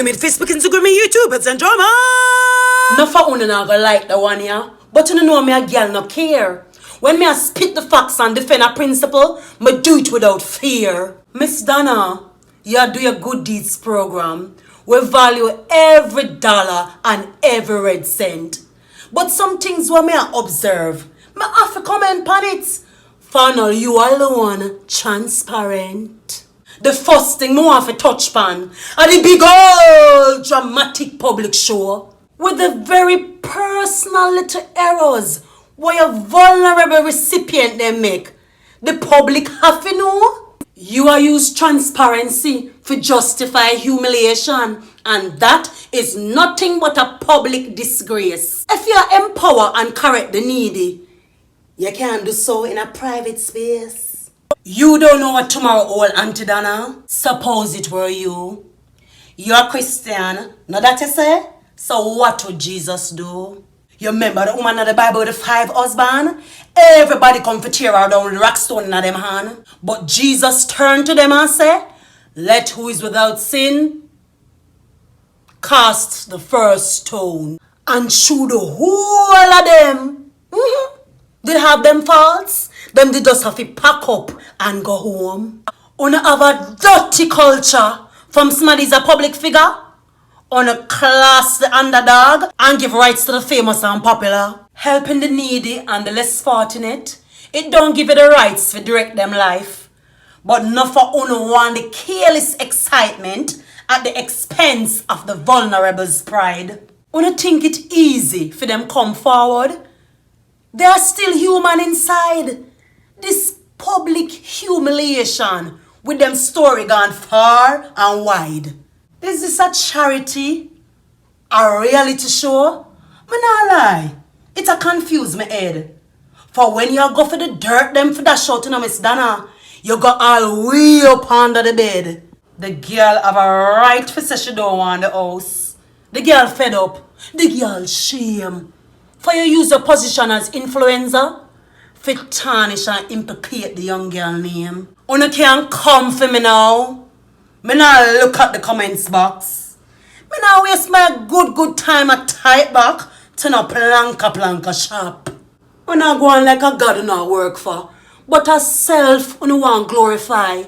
Follow me on Facebook, Instagram, and YouTube. It's drama. No for una not gonna like the one here, but you know me a girl no care. When me a spit the facts and defend a principle, me do it without fear. Miss Donna, you do your good deeds program. We value every dollar and every red cent. But some things what me a observe, me have to comment on it. Funnel you alone, transparent. The first thing me want to touch pan are the big old dramatic public show with the very personal little errors where a vulnerable recipient they make. The public have to know. You are use transparency to justify humiliation, and that is nothing but a public disgrace. If you empower and correct the needy, you can do so in a private space. You don't know what tomorrow hold, Auntie Donna. Suppose it were you. You're a Christian, not that you say? So what would Jesus do? You remember the woman in the Bible with the 5 husbands? Everybody come for tear her down with the rock stone in them hand. But Jesus turned to them and said, let who is without sin cast the first stone. And through the whole of them, they have them faults. Them they just have to pack up and go home. Una have a dirty culture from somebody's a public figure. Una class the underdog and give rights to the famous and popular. Helping the needy and the less fortunate. It don't give you the rights to direct them life. But not for una want the careless excitement at the expense of the vulnerable's pride. Una think it easy for them come forward. They are still human inside. This public humiliation with them story gone far and wide. Is this a charity? A reality show? Me not lie. It a confuse me head. For when you go for the dirt them for that show to Miss Donna, you go all way up under the bed. The girl have a right to say she don't want the house. The girl fed up. The girl shame. For you use your position as influencer, for tarnish and implicate the young girl name. Una can't come for me now. Me not look at the comments box. Me not waste my good time at type back to no planka shop. Una go on like a God you not work for, but a self una want glorify.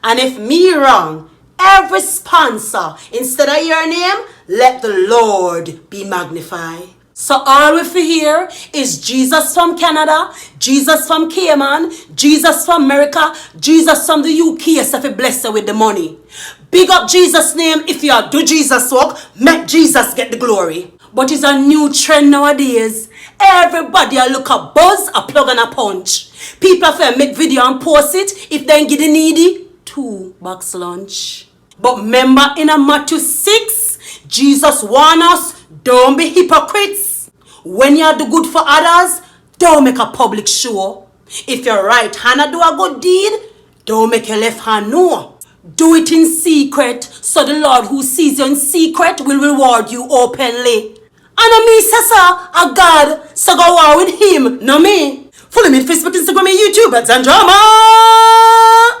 And if me wrong, every sponsor, instead of your name, let the Lord be magnified. So all we feel here is Jesus from Canada, Jesus from Cayman, Jesus from America, Jesus from the UK, so if you bless her with the money. Big up Jesus' name if you do Jesus work, make Jesus get the glory. But it's a new trend nowadays. Everybody a look a buzz, a plug and a punch. People have make video and post it if they get the needy, 2 box lunch. But remember in a Matthew 6, Jesus warned us, don't be hypocrites. When you do good for others, don't make a public show. If your right hand do a good deed, don't make your left hand know. Do it in secret, so the Lord who sees you in secret will reward you openly. And me say sir, a God, so go war with him, no me. Follow me on Facebook, Instagram, and YouTube, and drama.